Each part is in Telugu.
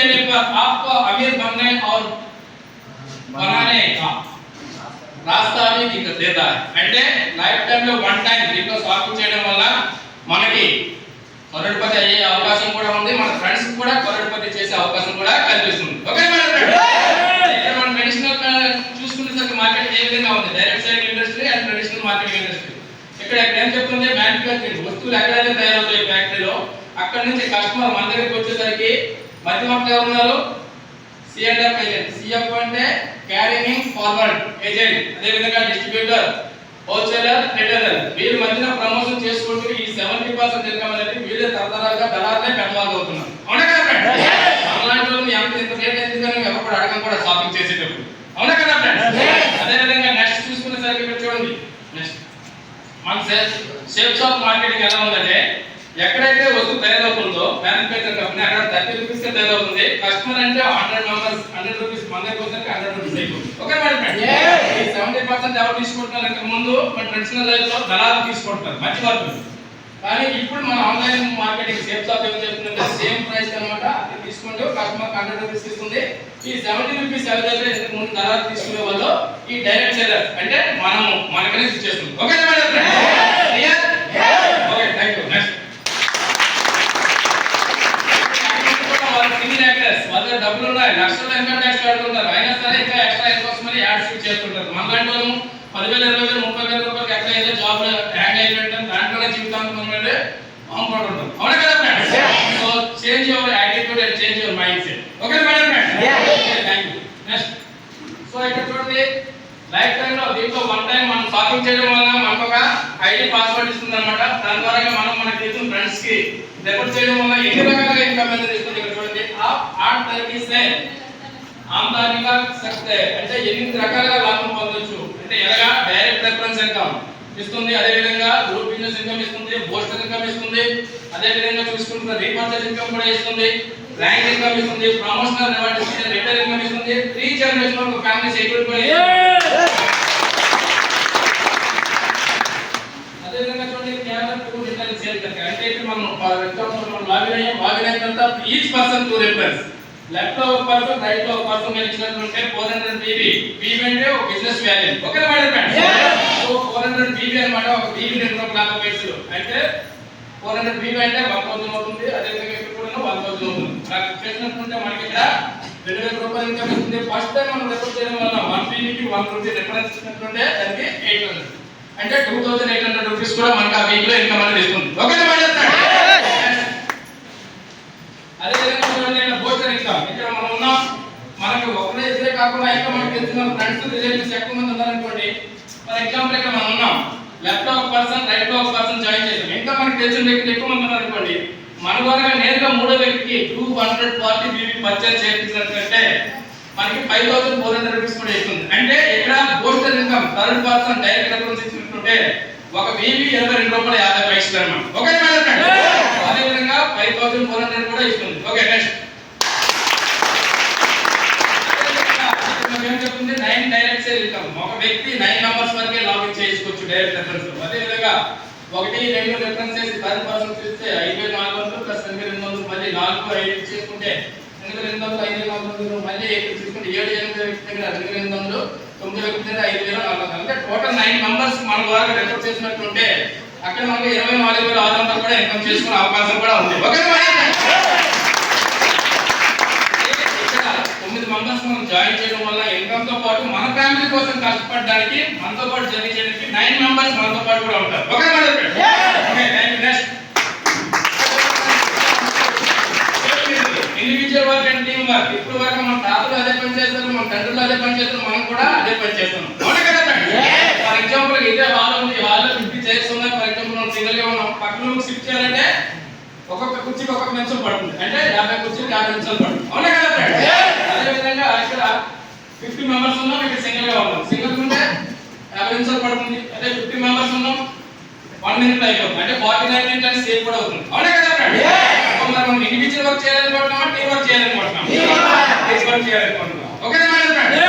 देने पर आपको अमीर बनने और बनाने का రాస్తా మీకు దేదా అంటే లైఫ్ టైం లో వన్ టైం దీంట్లో షాపింగ్ చేయడం వల్ల మనకి కరోడ్పతి అయ్యే అవకాశం కూడా ఉంది, మన ఫ్రెండ్స్ కూడా కరోడ్పతి చేసే అవకాశం కూడా కనిపిస్తుంది. ఓకే ఇక్కడ మనం ట్రెడిషనల్ చూసుకునేసరికి మార్కెట్ ఏ విధంగా ఉంది, direct sale industry and traditional market industry. ఇక్కడ ఏం చెప్తుంది, మ్యానుఫ్యాక్చరింగ్ వస్తువులు ఎక్కడైతే తయారవుతాయి ఫ్యాక్టరీలో అక్కడ నుంచి కస్టమర్ మన దగ్గరికి వచ్చేసరికి మధ్యవర్తులు ఎవరు ఉన్నారు, సిఎండ్ఎఫ్ ఏజెంట్. సిఎఫ్ అంటే క్యారింగ్ ఫార్వర్డ్ ఏజెంట్, అదే విధంగా డిస్ట్రిబ్యూటర్, హోల్సేలర్, రిటైలర్. వీళ్ళ మధ్యన ప్రమోషన్ చేసుకుంటూ ఈ 70% ఇన్కమ్ అనేది వీళ్ళే తరతరాలుగా దళాలనే పెద్దవాళ్ళు అవుతున్నారు. అవునా కదా ఫ్రెండ్స్? అలాంటి వాళ్ళు ఎంత రేట్ ఎందుకని ఎవరు కూడా అడగం కూడా షాపింగ్ చేసేటప్పుడు. అవునా కదా ఫ్రెండ్స్? అదే విధంగా నెక్స్ట్ చూసుకునేసరికి ఇక్కడ చూడండి, నెక్స్ట్ మన సేఫ్ షాప్ మార్కెటింగ్ ఎలా ఉందంటే ఎక్కడైతే వస్తువు తయారవుతుందో మ్యానుఫ్యాక్చర్ కంపెనీ అక్కడ 30 రూపీస్ తయారవుతుంది. కస్టమర్ అంటే 100 మెంబర్స్ 100 రూపీస్ మన దగ్గర వచ్చేసరికి 100 రూపీస్ అయిపోతుంది. Okay madam? ఈ 70% ఎవరు తీసుకుంటున్నారు అంటే ముందు మన ట్రెడిషనల్ లైఫ్ లో దళాలు తీసుకుంటారు మధ్యవర్తులు. కానీ ఇప్పుడు మన ఆన్లైన్ మార్కెటింగ్ సేఫ్ షాప్ ఏం చేస్తుందంటే సేమ్ ప్రైస్ అన్నమాట, అది తీసుకుంటూ కస్టమర్ 100 రూపీస్ ఇస్తుంది. ఈ 70 రూపీస్ ఎవరైతే ఇంతకు ముందు దళాలు తీసుకునే వాళ్ళు ఈ డైరెక్ట్ సేలర్ అంటే మనము మనకనే ఇచ్చేస్తుంది. Okay madam? Clear? Okay, thank you. Next వాళ్ళ డబ్బులు ఉన్నాయి, లక్షల ఇన్కమ్ ట్యాక్స్ కడుతుంటారు, అయినా సరే ఇంకా ఎక్స్ట్రా ఇన్కమ్స్ మరి యాడ్ షూట్ చేస్తుంటారు. మనలాంటి వాళ్ళు 10,000, 20,000, 30,000 రూపాయలకి ఎక్కడ ఏదో జాబ్ హ్యాంగ్ అయిపోయింటాం, దాంట్లోనే జీవితాంతం మనమే బాగుపడుతుంటాం. అవునా కదా friends? So change your attitude and change your mind set. Okay madam friends? Thank you. Next so ఇక్కడ చూడండి, లైఫ్ టైం లో దీంట్లో వన్ టైం మనం షాపింగ్ చేయడం వల్ల మనకు ఒక ఐడి పాస్వర్డ్ ఇస్తుంది అనమాట. దాని ద్వారా మనం మన తెలిసిన ఫ్రెండ్స్ కి రిపోర్ట్ చేయడం వల్ల ఎన్ని రకాలుగా ఇన్కమ్ అనేది ఇస్తుంది. ఇక్కడ చూడండి, ఆట్ తరగతి ఆమ్దానీ కా సక్తే అంటే 8 రకాలుగా లాభం పొందొచ్చు. అంటే ఎలాగా డైరెక్ట్ రెఫరెన్స్ ఇన్కమ్ ఇస్తుంది, అదే విధంగా గ్రూప్ బిజినెస్ ఇన్కమ్ ఇస్తుంది, బూస్టర్ ఇన్కమ్ ఇస్తుంది, అదే విధంగా చూసుకుంటే రీపర్చేజ్ ఇన్కమ్ కూడా ఇస్తుంది, ర్యాంక్ ఇన్కమ్ ఇస్తుంది, ప్రమోషనల్ రివార్డ్ ఇస్తుంది, రిటైల్ ఇన్కమ్ ఇస్తుంది, 3 జనరేషన్ వరకు ఫ్యామిలీ సెక్యూరిటీ కూడా ఇస్తుంది. అదే విధంగా చూడండి, క్యారెక్టర్ టు రిటైల్ సేల్ కనుక అంటే ఇప్పుడు మనం ఫర్ ఎగ్జాంపుల్ మనం లాగిన్ అయిన తర్వాత ఈచ్ పర్సన్ 2 రిఫరెన్స్, లెఫ్ట్ లో ఒక పర్సన్, రైట్ లో ఒక పర్సన్ ఇచ్చినట్టుంటే 400 BB. BB అంటే ఒక business value. Okay madam friends? So 400 BB అన్నమాట. ఒక BB 2,50 పైసలు అంటే 400 BB అంటే 1,000 అవుతుంది. అదే విధంగా ఇక్కడ కూడా 1,000 అవుతుంది. అలా చేసినట్టుంటే మనకి ఇక్కడ 2,000 రూపాయలు ఇన్కమ్ వస్తుంది. ఫస్ట్ టైం మనం రిపోర్ట్ చేయడం వల్ల 1 BB కి 1 రూపీ రిఫరెన్స్ ఇచ్చినట్టుంటే దానికి 800 అంటే 2,800 రూపీస్ కూడా మనకి ఆ వీక్ లో ఇన్కమ్ అనేది ఇస్తుంది. Okay madam friends? అదే విధంగా చూడండి, బూస్టర్ ఇన్కమ్. ఇక్కడ మనం ఉన్నాం, మనకి ఒకరే ఇద్దరే కాకుండా ఇంకా మనకి తెలిసిన ఫ్రెండ్స్ రిలేటివ్స్ ఎక్కువ మంది ఉన్నారనుకోండి. ఫర్ ఎగ్జాంపుల్ ఇక్కడ మనం ఉన్నాం, లెఫ్ట్ లో ఒక పర్సన్, రైట్ లో ఒక పర్సన్ జాయిన్ చేసాం, ఇంకా మనకి తెలిసిన వ్యక్తులు ఎక్కువ మంది ఉన్నారనుకోండి. మన ద్వారా నేరుగా మూడో వ్యక్తికి 240 BB పర్చేజ్ చేయించినట్లయితే మనకి 5,400 రూపీస్ కూడా ఇస్తుంది. అంటే ఇక్కడ booster income third person direct reference ఇచ్చినట్టుంటే ఒక BB 22 రూపాయలు 50 పైసలు అన్నమాట. Okay madam friends? అదే విధంగా 5,400 కూడా ఇస్తుంది. ఓకే నెక్స్ట్ ఏం చెప్తుంది, 9 డైరెక్ట్ సేల్ ఇన్కమ్. ఒక వ్యక్తి 9 మెంబర్స్ వరకే లాగిన్ చేసుకోవచ్చు డైరెక్ట్ రెఫరెన్స్. అదే విధంగా 1, 2 రెఫరెన్స్ చేసి 10% చేస్తే 5,400 ప్లస్ 8,200 మళ్ళీ 4, 5 చేసుకుంటే 8,200, 5,400 మళ్ళీ చూసుకుంటే 7, 8 వ్యక్తి దగ్గర 2,200, 9 వ్యక్తి దగ్గర 5,400 అంటే టోటల్ 9 మెంబర్స్ మన ద్వారా రెఫర్ చేసినట్టుంటే అక్కడ మనకు 24,600 కూడా ఇన్కమ్ చేసుకునే అవకాశం కూడా ఉంది. ఓకే ఇక్కడ 9 మెంబర్స్ మనం జాయిన్ చేయడం వల్ల ఇన్కమ్ తో పాటు మన ఫ్యామిలీ కోసం కష్టపడడానికి మనతో పాటు జర్నీ చేయడానికి 9 మెంబర్స్ మనతో పాటు కూడా ఉంటారు. Okay madam? Okay thank you. Next individual work and team work. ఇప్పుడు వరకు మన తాతలు అదే పని చేస్తారు, మన తండ్రులు అదే పని చేస్తారు, మనం కూడా అదే పని చేస్తాం. అవునా కదా ఫ్రెండ్స్? ఫర్ ఎగ్జాంపుల్ ఇదే హాల్ ఉంది, హాల్ లో 50 చైర్స్ ఉన్నాయి. ఫర్ ఎగ్జాంపుల్ మనం సింగిల్ గా ఉన్నాం, పక్కన షిఫ్ట్ చేయాలంటే ఒక్కొక్క కుర్చీకి ఒక్కొక్క నిమిషం పడుతుంది, అంటే 50 కుర్చీకి 50 నిమిషాలు పడుతుంది. అవునా కదా ఫ్రెండ్స్? అదే విధంగా ఇక్కడ 50 మెంబర్స్ ఉన్నాం, ఇక్కడ సింగిల్ గా ఉన్నాం, సింగిల్ ఉంటే 50 నిమిషాలు పడుతుంది. అదే 50 మెంబర్స్ ఉన్నాం 1 మినిట్ అయిపోతుంది, అంటే 49 మినిట్స్ సేవ్ కూడా అవుతుంది. అవునా కదా ఫ్రెండ్స్? మరి మనం ఇండివిజువల్ వర్క్ చేయాలనుకుంటున్నామా, టీం వర్క్ చేయాలనుకుంటున్నామా? టీం వర్క్ చేయాలనుకుంటున్నాం. Okay madam friends?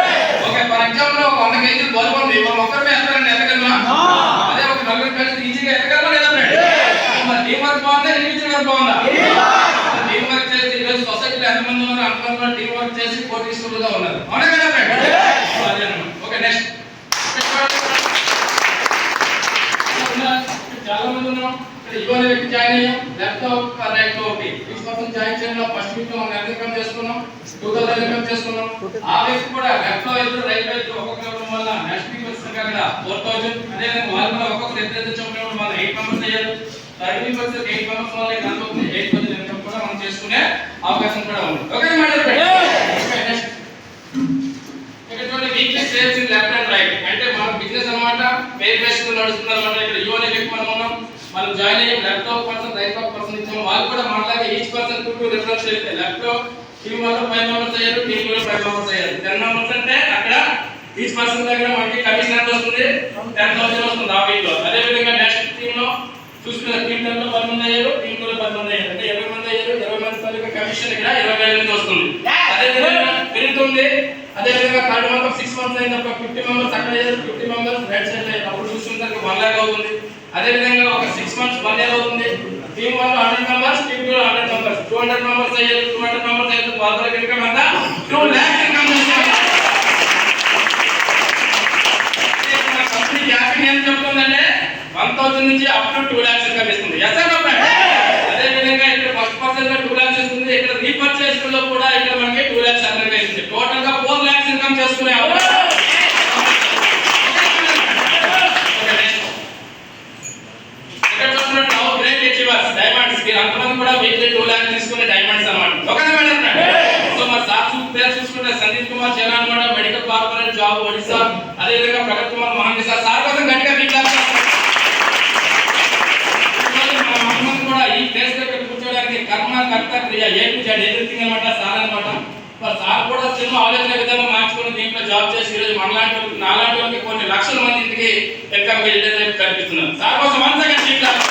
Okay for example ఒక 100 కేజీలు బరువు ఉంది, మనం ఒక్కరిమే ఎత్తగలమా? అదే ఒక 40 కలిసి ఈజీగా ఎత్తగలమా లేదా ఫ్రెండ్స్? మరి టీం వర్క్ బాగుందా, ఇండివిజువల్ వర్క్ బాగుందా? టీం వర్క్ చేస్తే ఈరోజు సొసైటీలో ఎంతమంది ఉన్నారు అంతమంది టీం వర్క్ చేసి కోటీశ్వరులుగా ఉన్నారు. అవునా కదా ఫ్రెండ్స్? అదే అన్నమాట. ఓకే నెక్స్ట్ చాలా మంది ఉన్నాం. ఇక్కడ ఇవాళ వ్యక్తి జాయిన్ అయ్యాం. లెఫ్ట్ రైట్ ఒకటి ఈచ్ పర్సన్ జాయిన్ చేయడం ఫస్ట్ వీక్ లో మనం ఎంత ఇన్కమ్ చేసుకున్నాం, 2000 ఇన్కమ్ చేసుకున్నాం. ఆ వ్యక్తి కూడా లెఫ్ట్ లో ఇద్దరు రైట్ లో ఇద్దరు ఒక్కొక్క ఇవ్వడం వల్ల నెక్స్ట్ వీక్ వచ్చేసరికి అక్కడ 4000. అదే విధంగా వాళ్ళు కూడా ఒక్కొక్కరు ఇద్దరు చెప్పడం వల్ల 8 మెంబర్స్ అయ్యారు. థర్డ్ వీక్ వచ్చేసరికి 8 మెంబర్స్ వల్ల ఎంత అవుతుంది, 8000 ఇన్కమ్ కూడా మనం చేసుకునే అవకాశం కూడా ఉంది. ఓకే నెక్స్ట్ ఇక్కడ చూడండి weekly sales in left and right అంటే మన బిజినెస్ అన్నమాట. పేర్ బేస్ లో నడుస్తుంది అన్నమాట. ఇక్కడ యువనే వ్యక్తి మనం జాయిన్ అయ్యాం. Left of person right of person ఇచ్చాము. వాళ్ళు కూడా మనలాగే ఈచ్ పర్సన్ 2 రిఫరెన్స్ అయితే లెఫ్ట్ లో టీం వాళ్ళు 5 మెంబర్స్ అయ్యారు, టీం లో 5 మెంబర్స్ అయ్యారు. 10 మెంబర్స్ అంటే అక్కడ ఈచ్ పర్సన్ దగ్గర మనకి కమిషన్ ఎంత వస్తుంది, 10,000 వస్తుంది ఆ వీక్ లో. అదే విధంగా నెక్స్ట్ టీం లో చూసుకున్న టీం లో 10 మంది అయ్యారు, టీం లో 10 మంది అయ్యారు అంటే 20 మంది అయ్యారు. 20 మంది తాలూకా కమిషన్ ఇక్కడ 20,000 వస్తుంది. అదే విధంగా పెరుగుతుంది. అదే విధంగా థర్డ్ మంత్ 6 మంత్స్ అయినప్పుడు 50 మెంబర్స్ అక్కడ అయ్యారు, 50 మెంబర్స్ రైట్ సైడ్ అయ్యారు. అప్పుడు చూసుకుంటే 1 లాక్ అవుతుంది. అదే విధంగా ఒక 6 మంత్స్ 1 ఇయర్ అవుతుంది. Team 1 100 members, team 2 100 members, 200 members అయ్యారు. 200 మెంబర్స్ అయితే వాళ్ళకి ఇన్కమ్ ఎంత 2 లాక్స్ ఇన్కమ్ చేస్తారు. కంపెనీ క్యాపింగ్ ఏం చెప్తుందంటే 1000 నుంచి అప్ టు 2 లాక్స్ ఇన్కమ్ ఇస్తుంది. Yes or no friends? అదే విధంగా ఇక్కడ ఫస్ట్ పర్సన్ గా 2 లాక్స్ ఇస్తుంది. ఇక్కడ రీపర్చేస్ లో కూడా ఇక్కడ మనకి 2 లాక్స్ అన్నగా ఇస్తుంది. టోటల్ గా 4 లాక్స్ ఇన్కమ్ చేసుకునే అవకాశం. డైమండ్స్ మీరు అంతమంది కూడా వీక్లీ 2 లాక్స్ తీసుకునే డైమండ్స్ అన్నమాట. Okay madam friends? సో మరి సార్ పేరు చూసుకుంటే సందీప్ కుమార్ జైన్ అన్నమాట. Medical corporate job Odisha. అదే విధంగా ప్రగత్ కుమార్ మహాంతి సార్ కోసం గట్టిగా వీక్ లాక్స్ కూడా ఈ ప్లేస్ దగ్గర కూర్చోడానికి కర్మ కర్త క్రియ ఏ టు జెడ్ ఎవ్రీథింగ్ అన్నమాట సార్ అన్నమాట. మరి సార్ కూడా చిన్న ఆలోచన విధానం మార్చుకుని దీంట్లో జాబ్ చేసి ఈరోజు మనలాంటి నాలాంటి వాళ్ళకి కొన్ని లక్షల మంది ఇంటికి ఇన్కమ్ కల్పిస్తున్నారు. సార్ కోసం వన్ సెకండ్ వీక్ లాక్స్.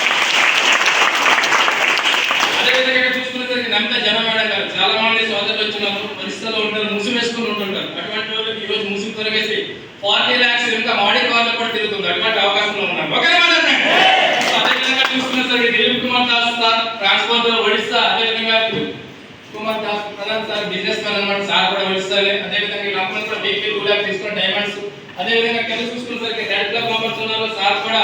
అదేవిధంగా చూసుకున్నసరికి నమ్మిత జనం మేడం గారు చాలా మంది సోదరులు వచ్చినారు, పరిస్థితుల్లో ఉంటారు, ముసుగు వేసుకుని ఉంటుంటారు. అటువంటి వాళ్ళకి ఈ రోజు ముసుగు తొలగేసి 40 లాక్స్ ఇంకా మాడి కార్లు కూడా తిరుగుతుంది. అటువంటి అవకాశంలో ఉన్నారు. ఓకే అదేవిధంగా చూసుకున్నసరికి దిలీప్ కుమార్ దాస్ సార్ ట్రాన్స్పోర్ట్ ఒడిశా. అదేవిధంగా Kumar Das Pradhan sir business man అన్నమాట. సార్ కూడా ఒడిశాలే. అదేవిధంగా ఈ కంపెనీ కూడా వీక్లీ 2 లాక్స్ తీసుకున్న డైమండ్స్. అదేవిధంగా కింద చూసుకున్నసరికి రెడ్ క్లబ్ మెంబర్స్ ఉన్నారు. సార్ కూడా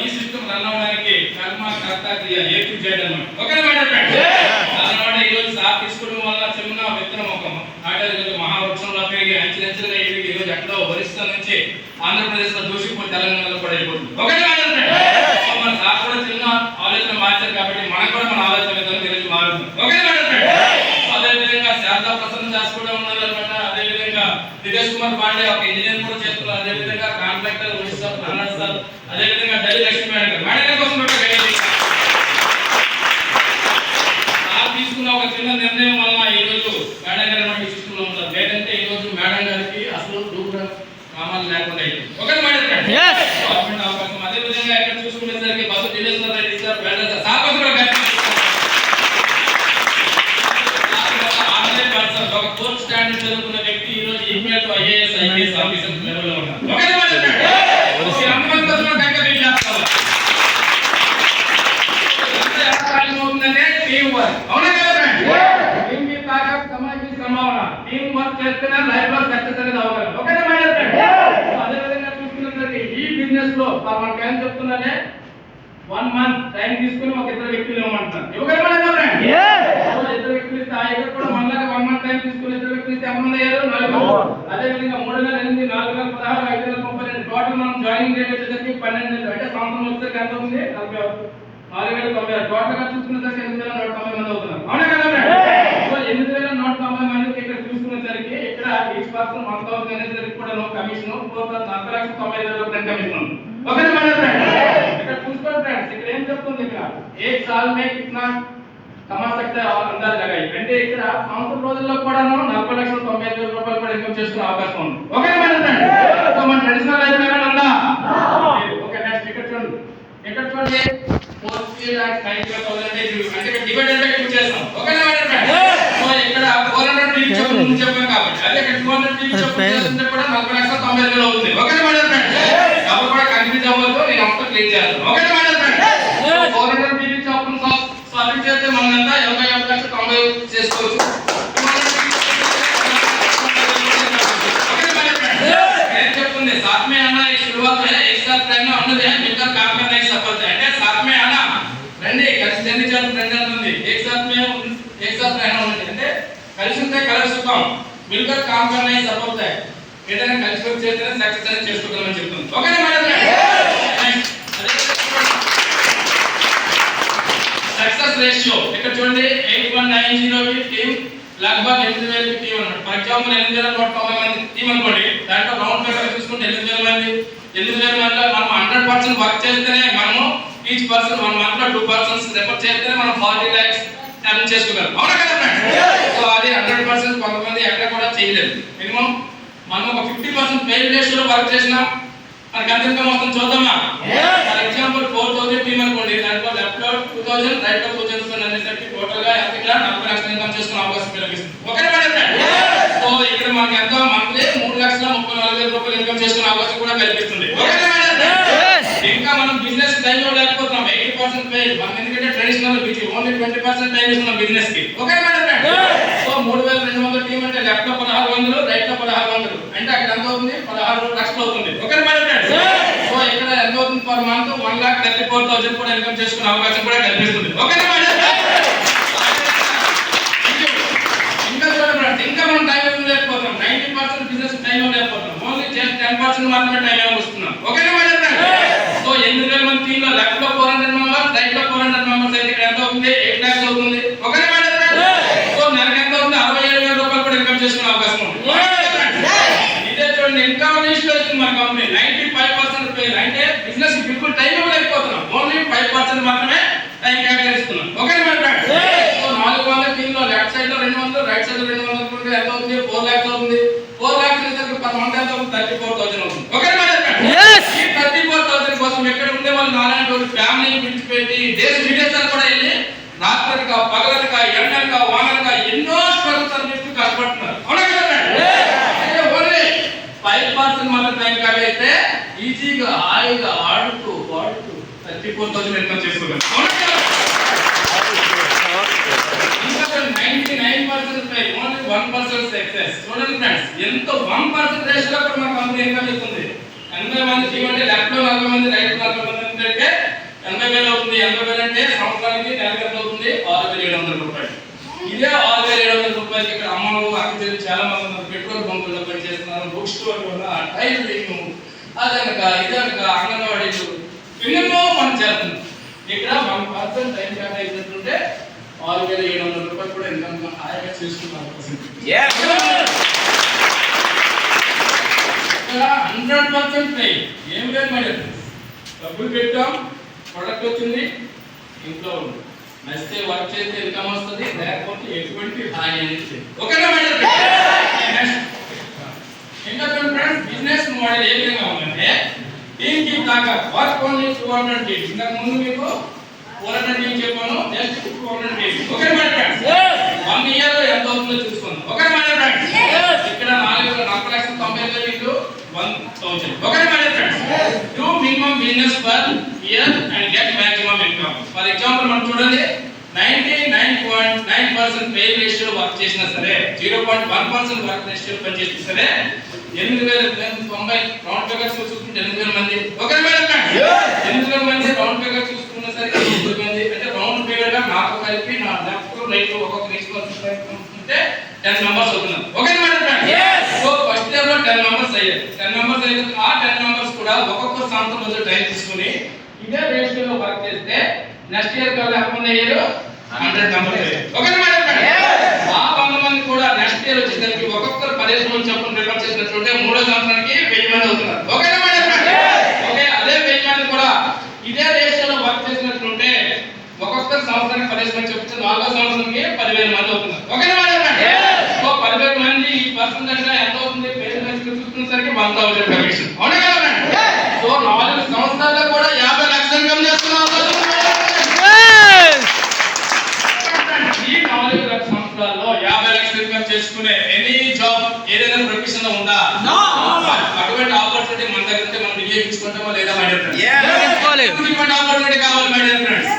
ఈ సిస్టమ్ రన్ అవడానికి కర్మ కర్త క్రియ ఏ టు జెడ్ అన్నమాట. Okay madam friends? అన్నమాట ఈ రోజు సార్ తీసుకోవడం వల్ల చిన్న విత్తనం ఒక నాటేది మహావృక్షంలో పెరిగి అంచెలంచెలుగా ఎదిగి ఈ రోజు ఎక్కడో ఒరిస్సా నుంచి ఆంధ్రప్రదేశ్ లో దూసుకుపోయి తెలంగాణలో కూడా వెళ్ళిపోతుంది. Okay madam friends? మన సార్ కూడా చిన్న ఆలోచన మార్చారు కాబట్టి మనకు కూడా మన ఆలోచన విధానం ఈరోజు మారుతుంది. Okay madam friends? అదే విధంగా శారదా ప్రసన్న దాస్ కూడా ఉన్నారు అనమాట. అదే విధంగా విదేశ్ కుమార్ పాండే ఒక ఇంజనీర్ కూడా చేస్తున్నారు. అదే విధంగా కాంట్రాక్టర్ ఒడిశా ప్రహ్లాద్ సార్. అదే విధంగా ఢిల్లీ లక్ష్మీ మేడం గారు మేడం కోసం తీసుకున్న ఒక చిన్న నిర్ణయం వల్ల ఈ రోజు మేడం గారు మనకి సిస్టంలో ఉంటారు. లేదంటే ఈ రోజు మేడం గారికి అసలు కూడా కామాలు లేకుండా అయిపోయింది. ఓకే మేడం గవర్నమెంట్ అవకాశం. అదే విధంగా ఇక్కడ చూసుకునేసరికి బస్సు దిలేశ్వర రెడ్డి సార్ సార్ కోసం కూడా ఒక 4th స్టాండర్డ్ చదువుకున్న వ్యక్తి ఈ రోజు equal to IAS IPS officer లెవెల్లో ఉన్నారు. ఓకే అంతమంది కోసం గట్టిగా వీక్ చేస్తారు. అవుతుందంటే టీం వర్క్. అవునా కదా ఫ్రెండ్స్? టీం కి తాకత్ సమాజ్ కి సంభావన. టీం వర్క్ చేస్తేనే లైఫ్ లో సక్సెస్ అనేది అవకాశం. Okay madam friends? అదే విధంగా చూసుకున్నట్లయితే ఈ బిజినెస్ లో మనకి ఏం చెప్తున్నానే 1 మంత్ టైం తీసుకుని ఒక ఇద్దరు వ్యక్తులు ఇవ్వమంటున్నారు. ఇవ్వగలమా ఫ్రెండ్స్? ఇద్దరు వ్యక్తులు ఇస్తే ఆ ఇక్కడ కూడా మనలాగా 1 మంత్ టైం తీసుకుని ఇద్దరు వ్యక్తులు ఇస్తే ఎంతమంది అయ్యారు? 4. అదే విధంగా 3008, 4016, 5032 టోటల్ మనం జాయినింగ్ రేట్ వచ్చేసరికి 12 నెలలు అంటే సంవత్సరం వచ్చేసరికి ఎంత అవుతుంది? 40,090. టోటల్ గా చూసుకునేసరికి 8,190 మంది అవుతున్నారు. అవునా కదా ఫ్రెండ్స్? 8,190 మందికి ఇక్కడ చూసుకునేసరికి ఇక్కడ ఈచ్ పర్సన్ 1,000 అనేసరికి కూడా commission 4,90,000 commission. Okay madam friends? ఇక్కడ చూసుకోండి ఫ్రెండ్స్, ఇక్కడ ఏం చెప్తుంది ఇక్కడ एक साल में कितना कमा सकते हैं और अंदाज लगाइए అంటే ఇక్కడ సంవత్సరం రోజుల్లో కూడా 40,90,000 రూపాయలు కూడా ఇన్కమ్ చేసుకునే అవకాశం ఉంది. Okay madam friends? సో మన ట్రెడిషనల్ లైఫ్ ఏమైనా ఉందా? ఓకే నెక్స్ట్ ఇక్కడ చూడండి. ఇక్కడ చూడండి 4,90,000 అంటే ఇక్కడ డివైడెడ్ బై 2 చేస్తాం. Okay madam friends? సో ఇక్కడ 400 చెప్పాం కాబట్టి అదే ఇక్కడ 200 కూడా 40,90,000 అవుతుంది. Okay madam friends? ఎవరు కూడా కన్ఫ్యూజ్ అవ్వద్దు, నేను అంతా క్లియర్ చేస్తాను. ఓకేనా మేడం ఫ్రెండ్స్? 400 పీవీ చొప్పున సాల్వ్ చేస్తే మనం ఎంత 80 చేసుకోవచ్చు. నేను చెప్తుంది साथ में आना एक शुरुआत है, एक साथ रहना ఉన్నది मिलकर काम करना ही सफलता है. అంటే साथ में आना రండి కలిసి జర్నీ చేద్దాం రండి అంటుంది. एक साथ रहना ఉన్నది అంటే కలిసి ఉంటే కలిసి సుఖం, मिलकर काम करना ही सफलता है. ఏదైనా కలిసి వర్క్ చేస్తేనే సక్సెస్ అని చేసుకోగలమని చెప్తుంది. ఓకేనా మేడం? సక్సెస్ రేషియో ఇక్కడ చూడండి 8190 కి టీమ్ लगभग 8000 की टीम అన్నమాట. ఫర్ ఎగ్జాంపుల్ 8190 మంది టీమ్ అనుకోండి, దాంట్లో రౌండ్ ఫిగర్ చూసుకుంటే 8000 మందిలో మనం 100% వర్క్ చేస్తేనే మనము ఈచ్ పర్సన్ 1 మంత్ లో 2 పర్సన్స్ రిఫర్ చేస్తేనే మనం 40 lakhs ఎర్న్ చేసుకోగలం. అవునా కదా ఫ్రెండ్స్? సో అది 100% కొంతమంది ఎక్కడ కూడా చేయలేరు. మినిమం మనం ఒక 50% పెయిడ్ రేషియోలో వర్క్ చేసినా మనకి ఎంత ఇన్కమ్ వస్తుంది చూద్దామా? ఫర్ ఎగ్జాంపుల్ 4000 టీమ్ అనుకోండి, దాంట్లో లెఫ్ట్ లో 2000 రైట్ లో 2000 అనేసరికి టోటల్ గా ఎంత 40 లక్షల ఇన్కమ్ చేసుకునే అవకాశం కల్పిస్తుంది. ఓకేనా మేడం? సో ఇక్కడ మనకి ఎంత మంత్లీ 3,34,000 రూపాయలు ఇన్కమ్ చేసుకునే అవకాశం కూడా కల్పిస్తుంది. ఓకేనా మేడం? ఇంకా మనం బిజినెస్ టైం లో లేకపోతున్నాం, 80% పెయిడ్. మనం ఎందుకంటే ట్రెడిషనల్ బిజీ, ఓన్లీ 20% టైం ఇస్తున్నాం బిజినెస్ కి. ఓకేనా మేడం? సో 3200 టీమ్ అంటే లెఫ్ట్ లో 1600 రైట్ లో 1600 అంటే అక్కడ ఎంత అవుతుంది? 16 లక్షలు అవుతుంది. ఓకేనా మేడం? సో ఇక్కడ ఎంత అవుతుంది? పర్ మంత్ 1,34,000 కూడా ఇన్కమ్ చేసుకునే అవకాశం కూడా కల్పిస్తుంది. ఓకేనా మేడం? ఇంకా చూడండి, ఇంకా మనం టైం లేకపోతున్నాం, 90% బిజినెస్ టైం లేకపోతున్నాం, ఓన్లీ జస్ట్ 10% మాత్రమే టైం వస్తున్నాం. ఓకేనా మేడం? సో 8000 మంది టీమ్ లో లెఫ్ట్ లో 400 మెంబర్స్ రైట్ లో 400 మెంబర్స్ అయితే ఇక్కడ ఎంత అవుతుంది? 8 lakhs అవుతుంది. ఓకేనా మేడం? సో నెలకు ఎంత అవుతుంది? 67,000 రూపాయలు కూడా ఇన్కమ్ చేసుకునే అవకాశం ఉంది. ఇదే చూడండి, ఇన్కమ్ రేషియో మన కంపెనీ 95% పెయిడ్ అంటే బిజినెస్ బిల్కుల్ టైం ఇవ్వలేకపోతున్నాం, ఓన్లీ 5% మాత్రమే టైం కేటాయిస్తున్నాం. ఓకేనా మేడం? సో 400 టీమ్ లో లెఫ్ట్ సైడ్ లో 200 రైట్ సైడ్ లో 200 కూడా ఎంత అవుతుంది? 4 lakhs అవుతుంది. 4 lakhs అయితే పర్ మంత్ ఎంత అవుతుంది? 34,000 అవుతుంది. ఓకేనా మేడం? ఈ 34,000 కోసం ఎక్కడ ఉండే వాళ్ళు నాలాంటి వాళ్ళు ఫ్యామిలీని విడిచిపెట్టి దేశ విదేశాలు కూడా వెళ్ళి రాత్రనక పగలనక ఎండనక వాననక ఎన్నో స్ట్రగుల్స్ అనిపిస్తూ కష్టపడుతున్నారు. అవునా కదా? అంటే ఓన్లీ 5% మాత్రం టైం కేటాయిస్తే ఈజీగా హాయిగా ఆడుతూ పాడుతూ 34,000 ఇన్కమ్ చేసుకోగలరు. అవునా కదా? ఇంకా 99% పై ఓన్లీ 1% సక్సెస్. చూడండి ఫ్రెండ్స్, ఎంత 1% రేషియోలో కూడా మన కంపెనీ ఇన్కమ్ చేస్తుంది. 80 మంది టీమ్ అంటే లెఫ్ట్ లో 40 మంది రైట్ లో 40 మంది అంటే 80,000 అవుతుంది. 80,000 అంటే సంవత్సరానికి నెలకు ఎంత అవుతుంది? 6,700 రూపాయలు. ఇదే 6,700 రూపాయలకి ఇక్కడ అమ్మలు అక్కలు చాలా మంది ఉన్నారు, పెట్రోల్ బంకుల్లో పనిచేస్తున్నారు, బుక్ స్టోర్ టైలరింగ్ అదనక ఇదనక అంగన్వాడీలు ఎన్నెన్నో పని చేస్తున్నారు. ఇక్కడ 1% టైం కేటాయించుంటే 6,700 రూపాయలు కూడా ఇన్కమ్ హాయిగా చేసుకున్నారు. 100% టైం ఏం లేదు మేడం, డబ్బులు పెట్టాం, ప్రొడక్ట్ వచ్చింది, ఇంట్లో ఉంది, నచ్చితే వర్క్ చేస్తే ఇన్కమ్ వస్తుంది, లేకపోతే ఎటువంటి హాని అనేది. ఓకేనా మేడం? ఇంకా ఫ్రెండ్స్, బిజినెస్ మోడల్ ఏ విధంగా ఉందంటే టీమ్ కి దాకా వర్క్ ఓన్లీ 200 టీమ్. ఇంతకు ముందు మీకు 400 టీమ్ చెప్పాను, just 200 team. Okay madam? 1 year లో ఎంత అవుతుందో చూసుకుందాం. Okay madam? ఇక్కడ 4,90,000 into 1,000. Okay madam? Do minimum business per year and get maximum income. For example మనం చూడండి, 99.9% పెయిడ్ రేషియో వర్క్ చేసినా సరే, 0.1% వర్క్ రేషియో పని చేసినా సరే 8,090 రౌండ్ ఫిగర్స్ చూసుకుంటే 8,000 మంది. Okay madam? 8,000 మంది రౌండ్ ఫిగర్ చూసుకున్న సరే 8,000 మంది అంటే రౌండ్ ఫిగర్ గా నాకు కలిపి నా లెఫ్ట్ రైట్ ఒక్కొక్క తీసుకుంటే 10 మెంబర్స్ అవుతున్నారు. Okay madam? So first year లో 10 మెంబర్స్ అయ్యారు. 10 మెంబర్స్ అయితే ఆ 10 మెంబర్స్ కూడా ఒక్కొక్క సంవత్సరం రోజు టైం తీసుకుని ఇదే రేషియోలో వర్క్ చేస్తే నెక్స్ట్ ఇయర్ కల్లా ఎంతమంది అయ్యారు? 100 మెంబర్స్ అయ్యారు. Okay madam? ఆ 100 మంది కూడా నెక్స్ట్ ఇయర్ వచ్చేసరికి ఒక్కొక్కరు 15 మంది చొప్పున రిఫర్ చేసినట్టుంటే 3వ సంవత్సరానికి 1000 మంది అవుతున్నారు. ఓకేనా మేడం? ఓకే, అదే 1000 మంది కూడా ఇదే రేషియోలో వర్క్ చేసినట్టుంటే ఒక్కొక్కరు సంవత్సరానికి 15 మంది చెప్తే 4వ సంవత్సరానికి 10,000 మంది అవుతున్నారు. ఓకేనా మేడం? సో 10,000 మంది ఈ పర్సెంటేజ్ గా ఎంత అవుతుంది? 1000 మంది చూసుకునేసరికి 1,000 కమిషన్. అవునా కదా? సో 4 సంవత్సరాల్లో కూడా 50 లక్షలు ఇన్కమ్ చేస్తున్నాం. ఈ 4 లక్షల సంవత్సరాల్లో 50 లక్షలు ఇన్కమ్ చేసుకునే ఎనీ జాబ్ ఏదైనా ప్రొఫెషన్ లో ఉందా? అటువంటి ఆపర్చునిటీ మన దగ్గర ఉంటే మనం వినియోగించుకుంటాం. కావాలి. ఆపర్చునిటీ కావాలి మై డియర్ ఫ్రెండ్స్.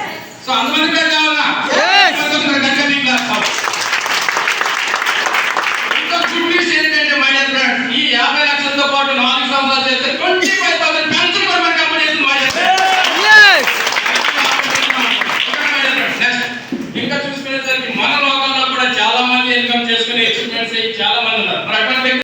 సో అంతమంది పేరు కావాలా? ఇంకా గుడ్ న్యూస్ ఏంటంటే మై డియర్ ఫ్రెండ్స్, ఈ 50 లక్షలతో పాటు 4 సంవత్సరాలు చేస్తే 25,000 పెన్షన్ కూడా మన కంపెనీ ఇస్తుంది మై డియర్ ఫ్రెండ్స్. ఇంకా